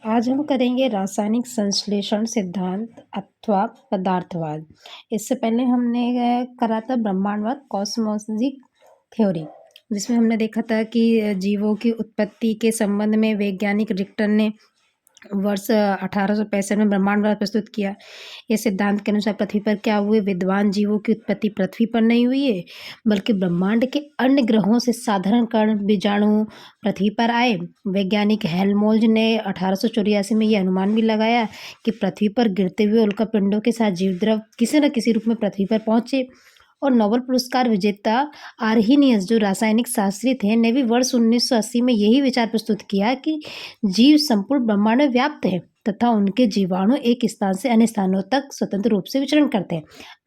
आज हम करेंगे रासायनिक संश्लेषण सिद्धांत अथवा पदार्थवाद। इससे पहले हमने करा था ब्रह्मांडवाद कॉस्मोलॉजिक थ्योरी, जिसमें हमने देखा था कि जीवों की उत्पत्ति के संबंध में वैज्ञानिक रिक्टर ने वर्ष 1865 में ब्रह्मांडवाद प्रस्तुत किया। इस सिद्धांत के अनुसार पृथ्वी पर क्या हुए विद्वान जीवों की उत्पत्ति पृथ्वी पर नहीं हुई है, बल्कि ब्रह्मांड के अन्य ग्रहों से साधारण कण बीजाणु पृथ्वी पर आए। वैज्ञानिक हेल्महोल्ट्ज ने 1884 में यह अनुमान भी लगाया कि पृथ्वी पर गिरते हुए उल्कापिंडों के साथ जीवद्रव किसी न किसी रूप में पृथ्वी पर पहुंचे। और नोबेल पुरस्कार विजेता आर्हीनियस, जो रासायनिक शास्त्री थे, ने भी वर्ष 1980 में यही विचार प्रस्तुत किया कि जीव संपूर्ण ब्रह्मांड में व्याप्त है तथा उनके जीवाणु एक स्थान से अन्य स्थानों तक स्वतंत्र रूप से विचरण करते हैं।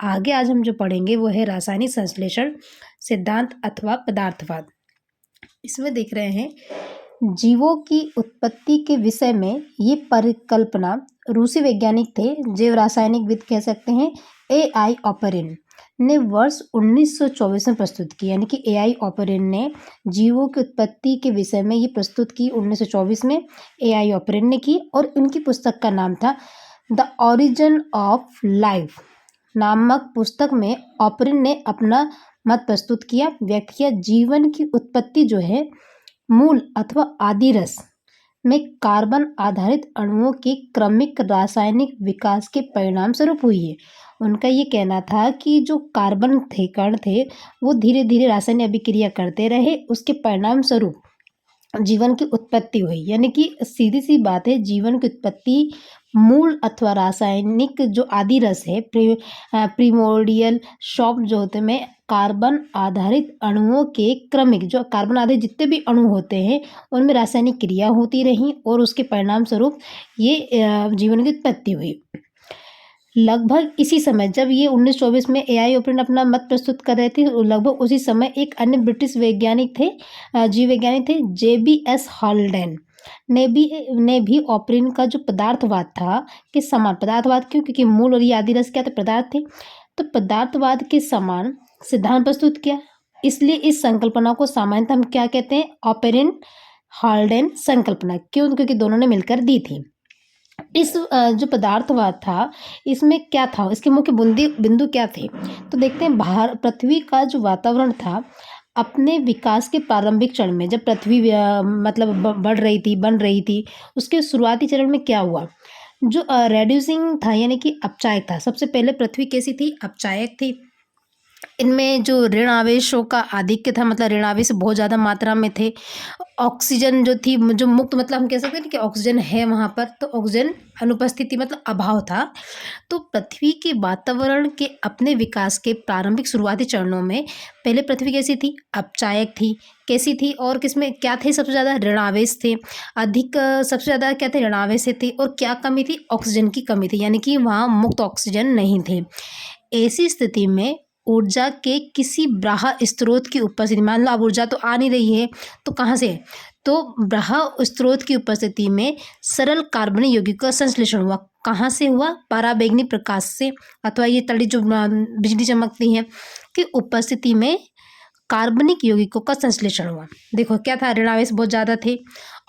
आगे आज हम जो पढ़ेंगे वो है रासायनिक संश्लेषण सिद्धांत अथवा पदार्थवाद। इसमें देख रहे हैं जीवों की उत्पत्ति के विषय में ये परिकल्पना रूसी वैज्ञानिक थे, जैव रासायनिकविद कह सकते हैं, AI ऑपरिन ने वर्ष 1924 में प्रस्तुत की। यानी कि AI ऑपरिन ने जीवों की उत्पत्ति के विषय में ये प्रस्तुत की 1924 में AI ऑपरिन ने की, और इनकी पुस्तक का नाम था द ओरिजिन ऑफ लाइफ नामक पुस्तक में ऑपरिन ने अपना मत प्रस्तुत किया, व्यक्त किया। जीवन की उत्पत्ति जो है मूल अथवा आदि रस में कार्बन आधारित अणुओं के क्रमिक रासायनिक विकास के परिणाम स्वरूप हुई है। उनका ये कहना था कि जो कार्बन थे, कण थे, वो धीरे धीरे रासायनिक अभिक्रिया करते रहे, उसके परिणाम स्वरूप जीवन की उत्पत्ति हुई। यानी कि सीधी सी बात है, जीवन की उत्पत्ति मूल अथवा रासायनिक जो आदि रस है, प्रीमोर्डियल शॉप जो होते में कार्बन आधारित अणुओं के क्रमिक, जो कार्बन आधारित जितने भी अणु होते हैं उनमें रासायनिक क्रिया होती रही, और उसके परिणाम स्वरूप ये जीवन की उत्पत्ति हुई। लगभग इसी समय जब ये 1924 में AI ऑपरिन अपना मत प्रस्तुत कर रहे थे, लगभग उसी समय एक अन्य ब्रिटिश वैज्ञानिक थे, जीव वैज्ञानिक थे, JBS हॉल्डेन ने भी ऑपरिन का जो पदार्थवाद था के समान, पदार्थवाद क्यों, क्योंकि मूल और ये आदि रस क्या थे, पदार्थ थे, तो पदार्थवाद के समान सिद्धांत प्रस्तुत किया। इसलिए इस संकल्पना को सामान्यतः हम क्या कहते हैं, ऑपरिन हॉल्डेन संकल्पना। क्यों, क्योंकि दोनों ने मिलकर दी थी। इस जो पदार्थवाद था, इसमें क्या था, इसके मुख्य बिंदु क्या थे, तो देखते हैं। बाहर पृथ्वी का जो वातावरण था, अपने विकास के प्रारंभिक चरण में, जब पृथ्वी मतलब बढ़ रही थी, बन रही थी, उसके शुरुआती चरण में क्या हुआ, जो रेड्यूसिंग था, यानी कि अपचायक था। सबसे पहले पृथ्वी कैसी थी, अपचायक थी। इनमें जो ऋण आवेशों का आधिक्य था, मतलब ऋण आवेश बहुत ज़्यादा मात्रा में थे। ऑक्सीजन जो थी, जो मुक्त, मतलब हम कह सकते हैं कि ऑक्सीजन है वहाँ पर, तो ऑक्सीजन अनुपस्थिति मतलब अभाव था। तो पृथ्वी के वातावरण के अपने विकास के प्रारंभिक शुरुआती चरणों में पहले पृथ्वी कैसी थी, अपचायक थी। कैसी थी, और किसमें क्या थे, सबसे ज़्यादा ऋणावेश थे, अधिक सबसे ज़्यादा क्या थे, ऋणावेश थे। और क्या कमी थी, ऑक्सीजन की कमी थी, यानी कि वहाँ मुक्त ऑक्सीजन नहीं थे। ऐसी स्थिति में ऊर्जा के किसी बाह्य स्रोत की उपस्थिति, मान लो अब ऊर्जा तो आ नहीं रही है, तो कहाँ से, तो बाह्य स्रोत की उपस्थिति में सरल कार्बनिक यौगिक का संश्लेषण हुआ। कहाँ से हुआ, पराबैंगनी प्रकाश से, अथवा ये तड़ी जो बिजली चमकती है कि उपस्थिति में कार्बनिक यौगिकों का संश्लेषण हुआ। देखो क्या था, ऋणावेश बहुत ज़्यादा थे,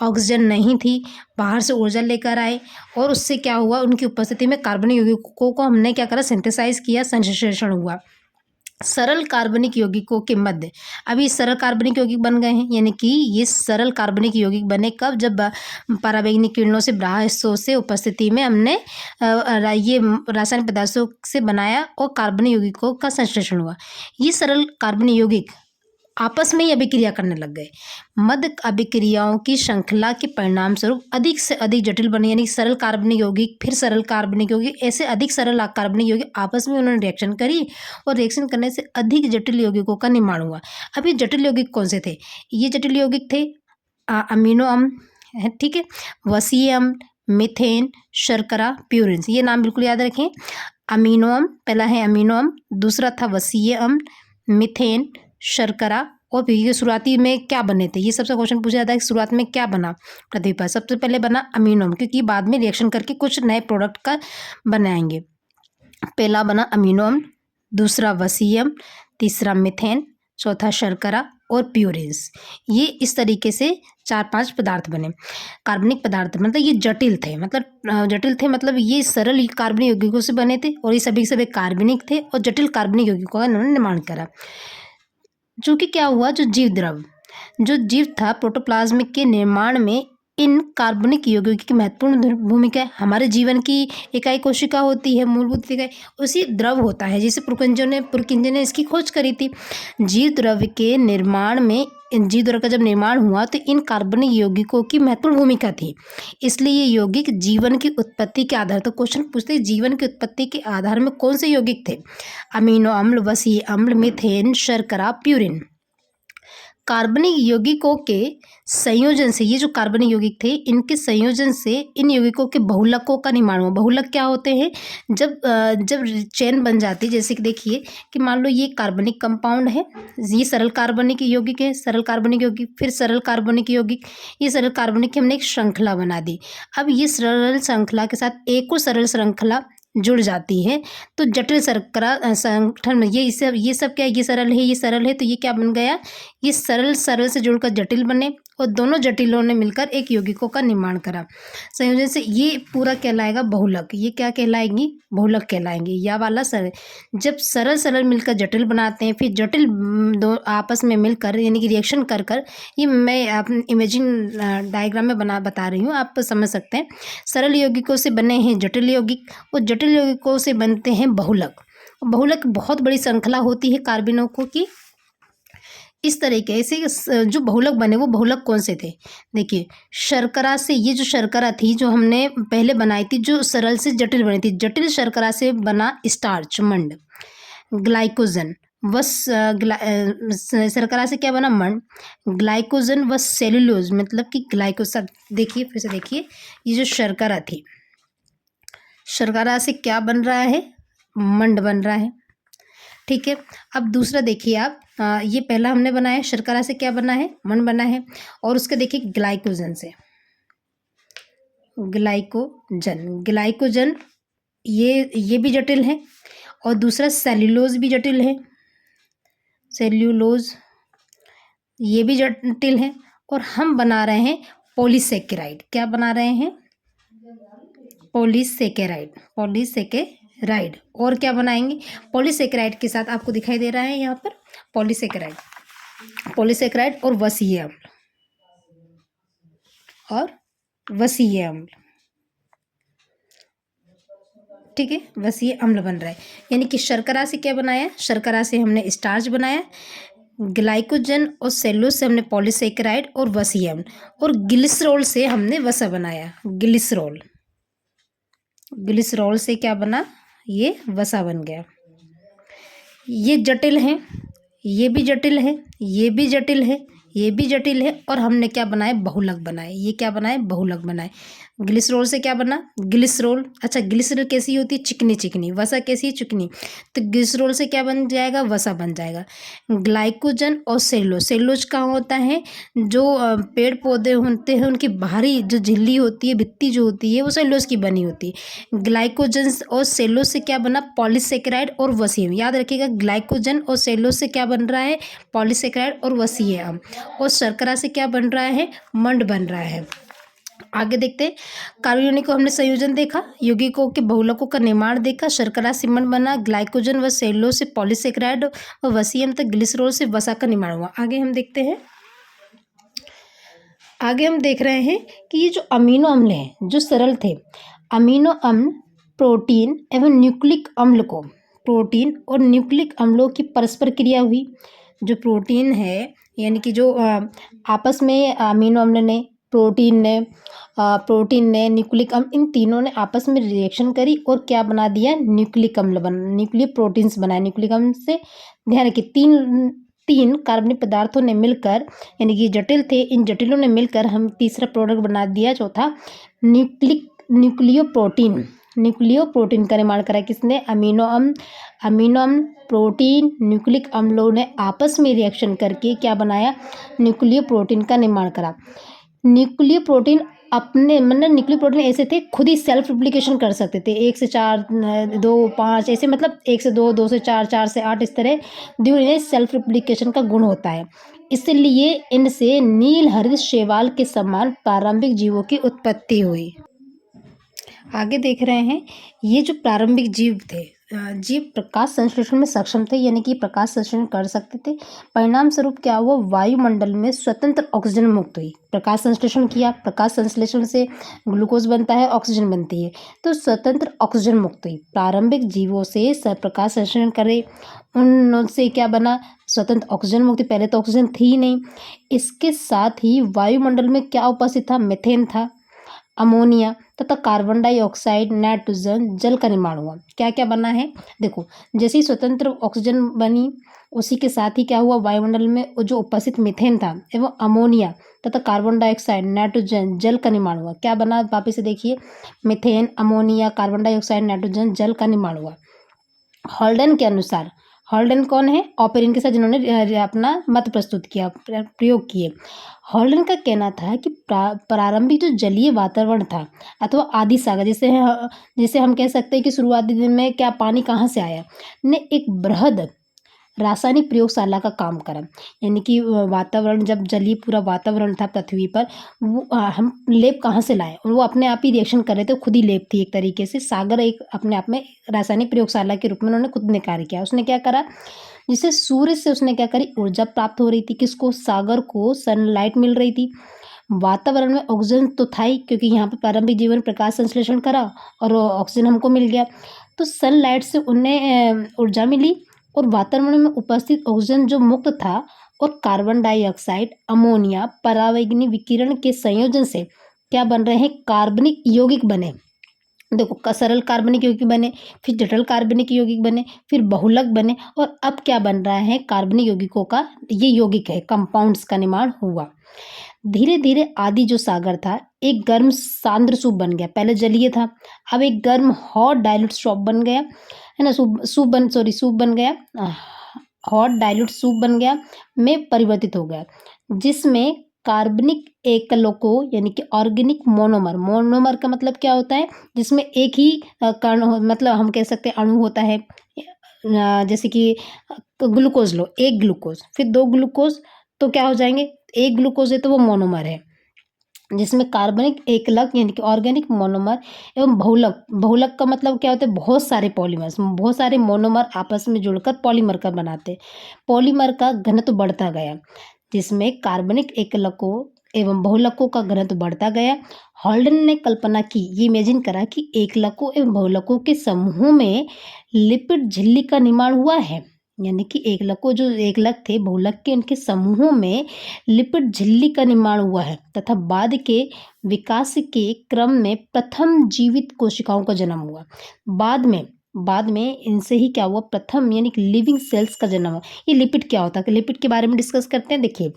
ऑक्सीजन नहीं थी, बाहर से ऊर्जा लेकर आए, और उससे क्या हुआ, उनकी उपस्थिति में कार्बनिक यौगिकों को हमने क्या करा, सिंथेसाइज किया, संश्लेषण हुआ। सरल कार्बनिक यौगिकों के मध्य अभी सरल कार्बनिक यौगिक बन गए हैं। यानी कि ये सरल कार्बनिक यौगिक बने कब, जब पराबैंगनी किरणों से बाह्य स्रोत से उपस्थिति में हमने ये रासायनिक पदार्थों से बनाया और कार्बनिक यौगिकों का संश्लेषण हुआ। ये सरल कार्बनिक यौगिक आपस में ही अभिक्रिया करने लग गए। मध्य अभिक्रियाओं की श्रृंखला के परिणाम स्वरूप अधिक से अधिक जटिल बने, यानी सरल कार्बनिक यौगिक, फिर सरल कार्बनिक यौगिक, ऐसे अधिक सरल कार्बनिक यौगिक आपस में उन्होंने रिएक्शन करी, और रिएक्शन करने से अधिक जटिल यौगिकों का निर्माण हुआ। अब ये जटिल यौगिक कौन से थे, ये जटिल यौगिक थे अमीनो अम्ल, ठीक है, वसीय अम्ल, मीथेन, शर्करा, प्यूरिन। ये नाम बिल्कुल याद रखें। अमीनो अम्ल पहला है, अमीनो अम्ल, दूसरा था वसीय अम्ल, मीथेन, शर्करा, और फिर ये शुरुआती में क्या बने थे, ये सबसे क्वेश्चन पूछा जाता है कि शुरुआत में क्या बना पृथ्वी पर। सबसे पहले बना अमीनो अम्ल, क्योंकि बाद में रिएक्शन करके कुछ नए प्रोडक्ट का बनाएंगे। पहला बना अमीनो अम्ल, दूसरा वसीय अम्ल, तीसरा मीथेन, चौथा शर्करा, और प्यूरिन्स। ये इस तरीके से 4-5 पदार्थ बने। कार्बनिक पदार्थ मतलब ये जटिल थे, मतलब ये सरल कार्बनिक यौगिकों से बने थे और ये सभी के सभी कार्बनिक थे और जटिल कार्बनिक यौगिकों का इन्होंने निर्माण करा। चूँकि क्या हुआ, जो जीव था प्रोटोप्लाज्म के निर्माण में इन कार्बनिक यौगिकों की महत्वपूर्ण भूमिका है। हमारे जीवन की इकाई कोशिका होती है, मूलभूत इकाई उसी द्रव होता है, जिसे पुरकिंजन ने इसकी खोज करी थी। जीव द्रव का जब निर्माण हुआ तो इन कार्बनिक यौगिकों की महत्वपूर्ण भूमिका थी। इसलिए ये यौगिक जीवन की उत्पत्ति के आधार, तो क्वेश्चन पूछते हैं जीवन की उत्पत्ति के आधार में कौन से यौगिक थे? अमीनो अम्ल, वसीय अम्ल, मीथेन, शर्करा, प्यूरिन। कार्बनिक यौगिकों के संयोजन से, ये जो कार्बनिक यौगिक थे इनके संयोजन से इन यौगिकों के बहुलकों का निर्माण हुआ। बहुलक क्या होते हैं? जब चेन बन जाती है, जैसे कि देखिए कि मान लो ये कार्बनिक कंपाउंड है, ये सरल कार्बनिक यौगिक है, सरल कार्बनिक यौगिक, फिर सरल कार्बनिक यौगिक, ये सरल कार्बनिक की हमने एक श्रृंखला बना दी। अब ये सरल श्रृंखला के साथ एक और सरल श्रृंखला जुड़ जाती है तो जटिल शर्करा संगठन में ये सब क्या है, ये सरल है तो ये क्या बन गया, ये सरल से जुड़कर जटिल बने और दोनों जटिलों ने मिलकर एक यौगिकों का निर्माण करा। संयोजन से ये पूरा कहलाएगा बहुलक। ये क्या कहलाएंगी? बहुलक कहलाएंगी। या वाला जब सरल मिलकर जटिल बनाते हैं, फिर जटिल दो आपस में मिलकर यानी कि रिएक्शन कर ये मैं आप इमेजिंग डायग्राम में बता रही हूँ, आप समझ सकते हैं। सरल यौगिकों से बने हैं जटिल यौगिक और जटिल यौगिकों से बनते हैं बहुलक। बहुलक बहुत बड़ी श्रृंखला होती है कार्बनिकों की। इस तरीके से जो बहुलक बने वो बहुलक कौन से थे? देखिए शर्करा से, ये जो शर्करा थी जो हमने पहले बनाई थी, जो सरल से जटिल बनी थी, जटिल शर्करा से बना स्टार्च मंड, ग्लाइकोजन शर्करा से क्या बना? मंड, ग्लाइकोजन व सेलुलोज, मतलब कि ग्लाइकोज। देखिए फिर से देखिए, ये जो शर्करा थी, शर्करा से क्या बन रहा है? मंड बन रहा है। ठीक है, अब दूसरा देखिए आप, ये पहला हमने बनाया शर्करा से क्या बना है? मंड बना है। और उसके देखिए ग्लाइकोजन से, ग्लाइकोजन ये भी जटिल है और दूसरा सेल्यूलोज भी जटिल है, सेल्यूलोज ये भी जटिल है। और हम बना रहे हैं पॉलीसेकेराइड। क्या बना रहे हैं? पॉलीसेकेराइड। और क्या बनाएंगे? पॉलीसेकेराइड के साथ आपको दिखाई दे रहा है यहाँ पर पॉलीसेकेराइड और वसीय अम्ल ठीक है, वसीय अम्ल बन रहा है। यानी कि शर्करा से क्या बनाया? शर्करा से हमने स्टार्च बनाया, ग्लाइकोजन और सेलुलोज से हमने पॉलीसेकेराइड और वसीय अम्ल, और ग्लिसरॉल से हमने वसा बनाया। ग्लिसरॉल से क्या बना? ये वसा बन गया। ये जटिल है, ये भी जटिल है, ये भी जटिल है, ये भी जटिल है, और हमने क्या बनाए? बहुलक बनाए। ये क्या बनाए? बहुलक बनाए। ग्लिसरॉल से क्या बना? ग्लिसरॉल। अच्छा, ग्लिसरॉल कैसी होती है? चिकनी। वसा कैसी है? चिकनी। तो ग्लिसरॉल से क्या बन जाएगा? वसा बन जाएगा। ग्लाइकोजन और सेलुलोज कहाँ होता है? जो पेड़ पौधे होते हैं उनकी बाहरी जो झिल्ली होती है, भित्ती जो होती है, वो सेलुलोज की बनी होती है। ग्लाइकोजन और सेलुलोज से क्या बना? पॉलीसेकेराइड और वसीय। याद रखिएगा, ग्लाइकोजन और सेलुलोज से क्या बन रहा है? पॉलीसेकेराइड और वसीय अम्ल। और शर्करा से क्या बन रहा है? मंड बन रहा है। आगे देखते हैं, कार्बोनिक को हमने संयोजन देखा, यौगिकों के बहुलकों का निर्माण देखा, शर्करा से मंड बना, ग्लाइकोजन व सेलुलोज से पॉलीसेकेराइड व वसीय अम्ल तक ग्लिसरॉल से वसा का निर्माण हुआ। आगे हम देखते हैं, आगे हम देख रहे हैं कि ये जो अमीनो अम्ल हैं जो सरल थे, अमीनो अम्ल प्रोटीन एवं न्यूक्लिक अम्ल को, प्रोटीन और न्यूक्लिक अम्लों की परस्पर क्रिया हुई। जो प्रोटीन है यानी कि जो आपस में अमीनो अम्ल ने, प्रोटीन ने न्यूक्लिक अम्ल, इन तीनों ने आपस में रिएक्शन करी और क्या बना दिया? न्यूक्लिक प्रोटीन्स बनाए। न्यूक्लिक अम्ल से ध्यान रखिए, तीन कार्बनिक पदार्थों ने मिलकर, यानी कि जटिल थे, इन जटिलों ने मिलकर हम तीसरा प्रोडक्ट बना दिया, चौथा न्यूक्लियोप्रोटीन का निर्माण करा। किसने? अमीनो अम्ल, प्रोटीन, न्यूक्लिक अम्लों ने आपस में रिएक्शन करके क्या बनाया? न्यूक्लियोप्रोटीन का निर्माण करा। न्यूक्लियोप्रोटीन ऐसे थे, खुद ही सेल्फ रिप्लिकेशन कर सकते थे। 1 से 4, 2, 5 ऐसे, मतलब 1 से 2, 2 से 4, 4 से 8, इस तरह इन्हें सेल्फ रिप्लिकेशन का गुण होता है। इसलिए इनसे नील हरित शैवाल के समान प्रारंभिक जीवों की उत्पत्ति हुई। आगे देख रहे हैं, ये जो प्रारंभिक जीव थे, जीव प्रकाश संश्लेषण में सक्षम थे, यानी कि प्रकाश संश्लेषण कर सकते थे। परिणाम स्वरूप क्या हुआ, वायुमंडल में स्वतंत्र ऑक्सीजन मुक्त हुई। प्रकाश संश्लेषण किया, प्रकाश संश्लेषण से ग्लूकोज बनता है, ऑक्सीजन बनती है, तो स्वतंत्र ऑक्सीजन मुक्त हुई। प्रारंभिक जीवों से प्रकाश संश्लेषण करे, उनसे क्या बना, स्वतंत्र ऑक्सीजन मुक्ति। पहले तो ऑक्सीजन थी ही नहीं। इसके साथ ही वायुमंडल में क्या उपस्थित था, मीथेन था, अमोनिया तथा कार्बन डाइऑक्साइड, नाइट्रोजन, जल का निर्माण हुआ। क्या क्या बना है, देखो, जैसे ही स्वतंत्र ऑक्सीजन बनी, उसी के साथ ही क्या हुआ, वायुमंडल में जो उपस्थित मीथेन था एवं अमोनिया तथा कार्बन डाइऑक्साइड, नाइट्रोजन, जल का निर्माण हुआ। क्या बना, वापस से देखिए, methane, ammonia, carbon dioxide, nitrogen, जल का निर्माण हुआ। हॉल्डन के अनुसार, हॉल्डन कौन है, ऑपेरिन के साथ जिन्होंने अपना मत प्रस्तुत किया, प्रयोग किए। हॉल्डन का कहना था कि प्रारंभिक जो जलीय वातावरण था अथवा आदि सागर, जिसे हम कह सकते हैं कि शुरुआती दिन में क्या पानी कहाँ से आया, ने एक बृहद रासायनिक प्रयोगशाला का काम करा। यानी कि वातावरण, जब जलीय पूरा वातावरण था पृथ्वी पर, वो हम लेप कहाँ से लाए, और वो अपने आप ही रिएक्शन कर रहे थे, खुद ही लेप थी एक तरीके से। सागर एक अपने आप में रासायनिक प्रयोगशाला के रूप में उन्होंने खुद ने कार्य किया। उसने क्या करा, जिससे सूर्य से उसने क्या करी, ऊर्जा प्राप्त हो रही थी। किसको, सागर को सनलाइट मिल रही थी। वातावरण में ऑक्सीजन तो था ही, क्योंकि यहाँ पे प्रारंभिक जीवन प्रकाश संश्लेषण करा और ऑक्सीजन हमको मिल गया, तो सनलाइट से उन्हें ऊर्जा मिली। और वातावरण में उपस्थित ऑक्सीजन जो मुक्त था और कार्बन डाइऑक्साइड, अमोनिया, परावैंगनी विकिरण के संयोजन से क्या बन रहे हैं, कार्बनिक यौगिक बने। देखो, सरल कार्बनिक यौगिक बने, फिर जटिल कार्बनिक यौगिक बने, फिर बहुलक बने, और अब क्या बन रहा है, कार्बनिक यौगिकों का ये यौगिक है, कंपाउंड्स का निर्माण हुआ। धीरे धीरे आदि जो सागर था एक गर्म सांद्र सूप बन गया। पहले जलीय था, अब एक गर्म हॉट डाइल्यूट सूप बन गया, है ना, सूप बन गया, हॉट डाइल्यूट सूप बन गया, में परिवर्तित हो गया, जिसमें कार्बनिक एकलों को, यानी कि ऑर्गेनिक मोनोमर, मोनोमर का मतलब क्या होता है, जिसमें एक ही मतलब हम कह सकते हैं अणु होता है। जैसे कि ग्लूकोज लो, एक ग्लूकोज फिर दो ग्लूकोज, तो क्या हो जाएंगे, एक ग्लूकोज है तो वो मोनोमर है, जिसमें कार्बनिक एकलक यानी कि ऑर्गेनिक मोनोमर एवं बहुलक, बहुलक का मतलब क्या होता है, बहुत सारे पॉलीमर्स, बहुत सारे मोनोमर आपस में जुड़कर पॉलीमर का बनाते। पॉलीमर का घनत्व बढ़ता गया, जिसमें कार्बनिक एकलकों एवं बहुलकों का घनत्व बढ़ता गया। हॉल्डन ने कल्पना की, ये इमेजिन करा कि एकलकों एवं बहुलकों के समूह में लिपिड झिल्ली का निर्माण हुआ है। यानी कि एकलकों, जो एकलक थे, बहुलक के, उनके समूहों में लिपिड झिल्ली का निर्माण हुआ है, तथा बाद के विकास के क्रम में प्रथम जीवित कोशिकाओं का जन्म हुआ। बाद में इनसे ही क्या हुआ, प्रथम यानी कि लिविंग सेल्स का जन्म हुआ। ये लिपिड क्या होता है, लिपिड के बारे में डिस्कस करते हैं। देखिए,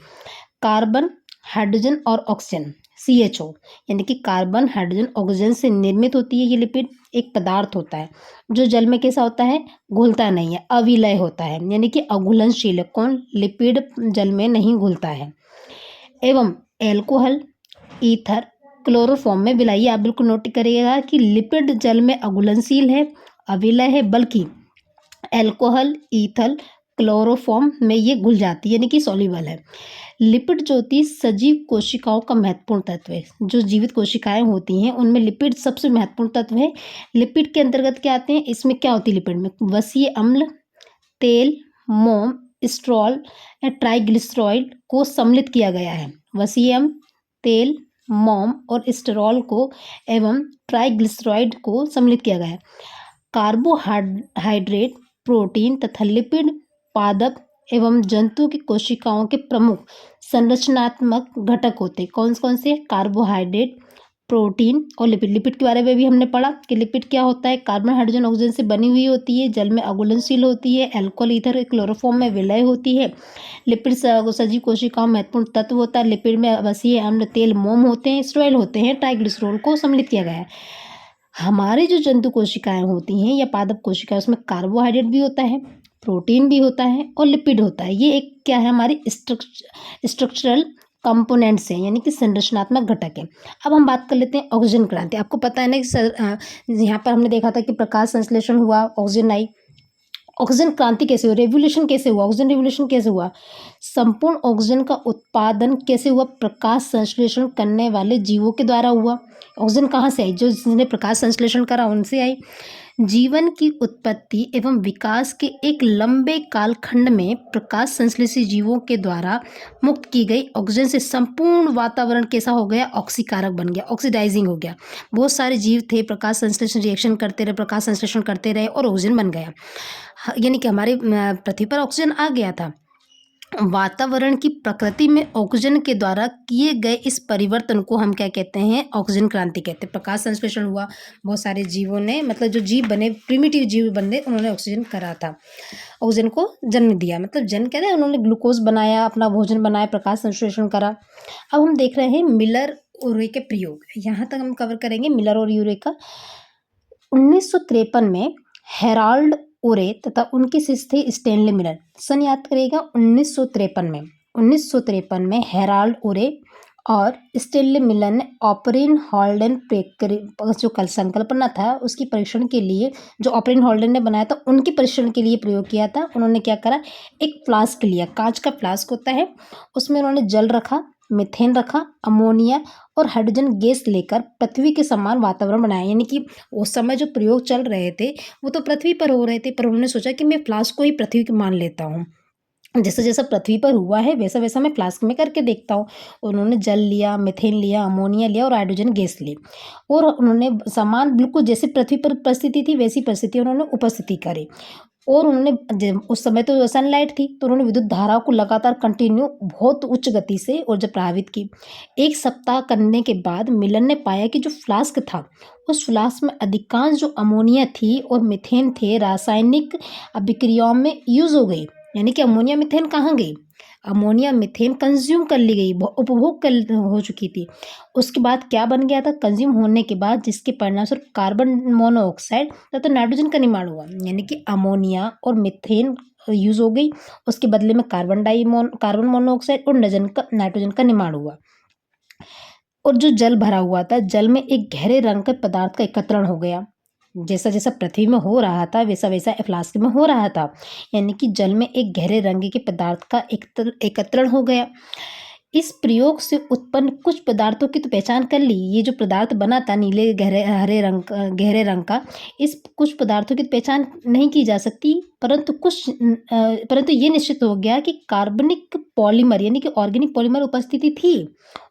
कार्बन, हाइड्रोजन और ऑक्सीजन, CHO, यानी कि कार्बन, हाइड्रोजन, ऑक्सीजन से निर्मित होती है ये लिपिड। एक पदार्थ होता है जो जल में कैसा होता है, घुलता नहीं है, अविलय होता है, यानी कि अघुलनशील है। कौन, लिपिड जल में नहीं घुलता है। एवं एल्कोहल, ईथर, क्लोरोफॉर्म में विलायी। आप बिल्कुल नोट करिएगा कि लिपिड जल में अघुलनशील है, अविलय है, बल्कि एल्कोहल, ईथल, क्लोरोफॉर्म में ये घुल जाती है, यानी कि सॉल्युबल है। लिपिड जो होती है सजीव कोशिकाओं का महत्वपूर्ण तत्व है। जो जीवित कोशिकाएं होती हैं उनमें लिपिड सबसे महत्वपूर्ण तत्व है। लिपिड के अंतर्गत क्या आते हैं, इसमें क्या होती है, लिपिड में वसीय अम्ल, तेल, मोम, स्ट्रॉल या ट्राइग्लिसराइड को सम्मिलित किया गया है। वसीय अम्ल, तेल, मोम और स्टेरॉल को एवं ट्राइग्लिसराइड को सम्मिलित किया गया है। कार्बोहाइड्रेट, प्रोटीन तथा लिपिड पादप एवं जंतु की कोशिकाओं के प्रमुख संरचनात्मक घटक होते हैं। कौन कौन से, कार्बोहाइड्रेट, प्रोटीन और लिपिड। लिपिड के बारे में भी हमने पढ़ा कि लिपिड क्या होता है, कार्बन, हाइड्रोजन, ऑक्सीजन से बनी हुई होती है, जल में अघुलनशील होती है, अल्कोहल, ईथर, क्लोरोफॉर्म में विलय होती है। लिपिड सजीव कोशिकाओं में महत्वपूर्ण तत्व होता है। लिपिड में वसीय अम्ल, तेल, मोम होते हैं, स्टेरॉल होते हैं, ट्राइग्लिसरॉल को सम्मिलित किया गया है। हमारी जो जंतु कोशिकाएं होती हैं या पादप कोशिकाएं, उसमें कार्बोहाइड्रेट भी होता है, प्रोटीन भी होता है और लिपिड होता है। ये एक क्या है, हमारी स्ट्रक्चरल कंपोनेंट्स हैं, यानी कि संरचनात्मक घटक है। अब हम बात कर लेते हैं ऑक्सीजन क्रांति। आपको पता है ना कि यहाँ पर हमने देखा था कि प्रकाश संश्लेषण हुआ, ऑक्सीजन आई। ऑक्सीजन क्रांति कैसे हुआ, रेवोल्यूशन कैसे हुआ, ऑक्सीजन रेवोल्यूशन कैसे हुआ, संपूर्ण ऑक्सीजन का उत्पादन कैसे हुआ? प्रकाश संश्लेषण करने वाले जीवों के द्वारा हुआ। ऑक्सीजन कहाँ से आई? जो जिसने प्रकाश संश्लेषण करा उनसे आई। जीवन की उत्पत्ति एवं विकास के एक लंबे कालखंड में प्रकाश संश्लेषी जीवों के द्वारा मुक्त की गई ऑक्सीजन से संपूर्ण वातावरण कैसा हो गया? ऑक्सीकारक बन गया, ऑक्सीडाइजिंग हो गया। बहुत सारे जीव थे, प्रकाश संश्लेषण रिएक्शन करते रहे, प्रकाश संश्लेषण करते रहे और ऑक्सीजन बन गया। यानी कि हमारे पृथ्वी पर ऑक्सीजन आ गया था। वातावरण की प्रकृति में ऑक्सीजन के द्वारा किए गए इस परिवर्तन को हम क्या कहते हैं? ऑक्सीजन क्रांति कहते हैं। प्रकाश संश्लेषण हुआ, बहुत सारे जीवों ने, मतलब जो जीव बने, प्रिमिटिव जीव बने, उन्होंने ऑक्सीजन करा था, ऑक्सीजन को जन्म दिया। मतलब जन्म कहते हैं, उन्होंने ग्लूकोज बनाया, अपना भोजन बनाया, प्रकाश संश्लेषण करा। अब हम देख रहे हैं मिलर उरे के प्रयोग, यहाँ तक हम कवर करेंगे मिलर और यूरे का। 1953 में हेराल्ड उरे तथा उनके शिष्य थे स्टेनली मिलर। सन याद करिएगा 1953 में। 1953 में हेराल्ड उरे और स्टेनली मिलर ने ऑपरेन हॉल्डेन जो कल संकल्पना था उसकी परीक्षण के लिए, जो ऑपरेन हॉल्डेन ने बनाया था उनके परीक्षण के लिए प्रयोग किया था। उन्होंने क्या करा? एक फ्लास्क लिया, कांच का फ्लास्क होता है, उसमें उन्होंने जल रखा, मीथेन रखा, अमोनिया और हाइड्रोजन गैस लेकर पृथ्वी के समान वातावरण बनाया। यानी कि उस समय जो प्रयोग चल रहे थे वो तो पृथ्वी पर हो रहे थे, पर उन्होंने सोचा कि मैं फ्लास्क को ही पृथ्वी की मान लेता हूँ, जैसा जैसा पृथ्वी पर हुआ है वैसा वैसा मैं फ्लास्क में करके देखता हूँ। उन्होंने जल लिया, मीथेन लिया, अमोनिया लिया और हाइड्रोजन गैस ली, और उन्होंने समान बिल्कुल जैसे पृथ्वी पर परिस्थिति थी वैसी परिस्थिति उन्होंने उपस्थिति करी। और उन्होंने उस समय तो सनलाइट थी, तो उन्होंने विद्युत धाराओं को लगातार कंटिन्यू बहुत उच्च गति से ऊर्जा प्रभावित की। 1 सप्ताह करने के बाद मिलन ने पाया कि जो फ्लास्क था उस फ्लास्क में अधिकांश जो अमोनिया थी और मीथेन थे रासायनिक अभिक्रियाओं में यूज हो गई। यानी कि अमोनिया मीथेन कहाँ गई? अमोनिया मीथेन कंज्यूम कर ली गई, उपभोग कर हो चुकी थी। उसके बाद क्या बन गया था? कंज्यूम होने के बाद जिसके परिणामस्वरूप कार्बन मोनोऑक्साइड तथा नाइट्रोजन का निर्माण हुआ। यानी कि अमोनिया और मीथेन यूज हो गई, उसके बदले में कार्बन मोनोऑक्साइड और नाइट्रोजन का निर्माण हुआ। और जो जल भरा हुआ था, जल में एक गहरे रंग के पदार्थ का एकत्रण हो गया। जैसा जैसा पृथ्वी में हो रहा था वैसा वैसा फ्लास्क में हो रहा था। यानी कि जल में एक गहरे रंग के पदार्थ का एकत्रण हो गया। इस प्रयोग से उत्पन्न कुछ पदार्थों की तो पहचान कर ली। ये जो पदार्थ बना था नीले गहरे रंग का, इस कुछ पदार्थों की तो पहचान नहीं की जा सकती, परंतु ये निश्चित हो गया कि कार्बनिक पॉलीमर यानी कि ऑर्गेनिक पॉलीमर उपस्थिति थी।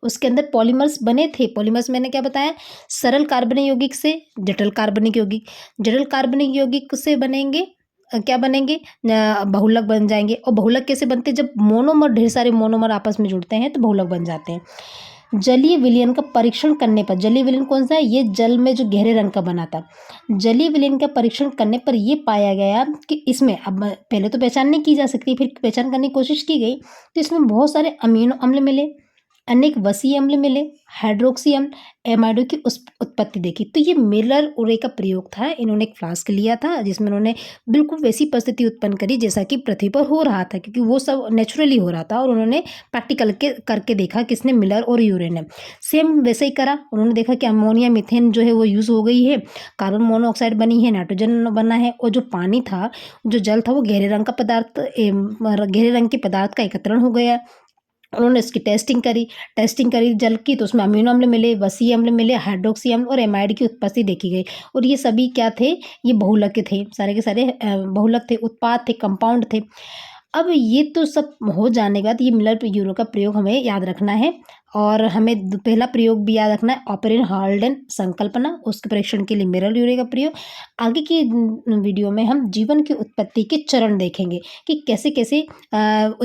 उसके अंदर पॉलीमर्स बने थे। पॉलीमर्स मैंने क्या बताया? सरल कार्बनिक यौगिक से जटिल कार्बनिक यौगिक, जटिल कार्बनिक यौगिक से बनेंगे क्या बनेंगे? बहुलक बन जाएंगे। और बहुलक कैसे बनते हैं? जब मोनोमर, ढेर सारे मोनोमर आपस में जुड़ते हैं तो बहुलक बन जाते हैं। जलीय विलयन का परीक्षण करने पर, जलीय विलयन कौन सा है? ये जल में जो गहरे रंग का बना था। जलीय विलयन का परीक्षण करने पर यह पाया गया कि इसमें, अब पहले तो पहचान नहीं की जा सकती, फिर पहचान करने की कोशिश की गई तो इसमें बहुत सारे अमीनो अम्ल मिले, अनेक वसीय अम्ल मिले, हाइड्रोक्सी अम्ल, एमाइडो की उत्पत्ति देखी। तो ये मिलर उरे का प्रयोग था। इन्होंने एक फ्लास्क लिया था जिसमें उन्होंने बिल्कुल वैसी परिस्थिति उत्पन्न करी जैसा कि पृथ्वी पर हो रहा था, क्योंकि वो सब नेचुरली हो रहा था, और उन्होंने प्रैक्टिकल करके देखा, किसने? मिलर और यूरे ने। सेम वैसे ही करा। उन्होंने देखा कि अमोनिया मीथेन जो है वो यूज़ हो गई है, कार्बन मोनोऑक्साइड बनी है, नाइट्रोजन बना है, और जो पानी था, जो जल था, वो गहरे रंग का पदार्थ, गहरे रंग के पदार्थ का एकत्रण हो गया। उन्होंने इसकी टेस्टिंग करी जल की, तो उसमें अमीनो अम्ल मिले, वसीय अम्ल मिले, हाइड्रोक्सी अम्ल और एमाइड की उत्पत्ति देखी गई। और ये सभी क्या थे? ये बहुलक थे, सारे के सारे बहुलक थे, उत्पाद थे, कंपाउंड थे। अब ये तो सब हो जाने के बाद ये मिलर यूरो का प्रयोग हमें याद रखना है, और हमें पहला प्रयोग भी याद रखना है, ऑपरेन हॉल्डेन संकल्पना, उसके परीक्षण के लिए मिलर यूरे का प्रयोग। आगे की वीडियो में हम जीवन की उत्पत्ति के चरण देखेंगे कि कैसे कैसे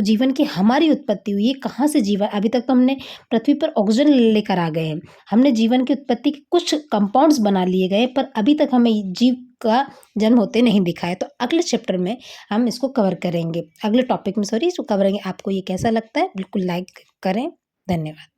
जीवन की हमारी उत्पत्ति हुई है, कहाँ से जीवन। अभी तक तो हमने पृथ्वी पर ऑक्सीजन लेकर आ गए हैं, हमने जीवन की उत्पत्ति के कुछ कंपाउंड्स बना लिए गए, पर अभी तक हमें जीव का जन्म होते नहीं दिखा है। तो अगले चैप्टर में हम इसको कवर करेंगे, अगले टॉपिक में इसको कवर करेंगे। आपको ये कैसा लगता है? बिल्कुल लाइक करें। धन्यवाद।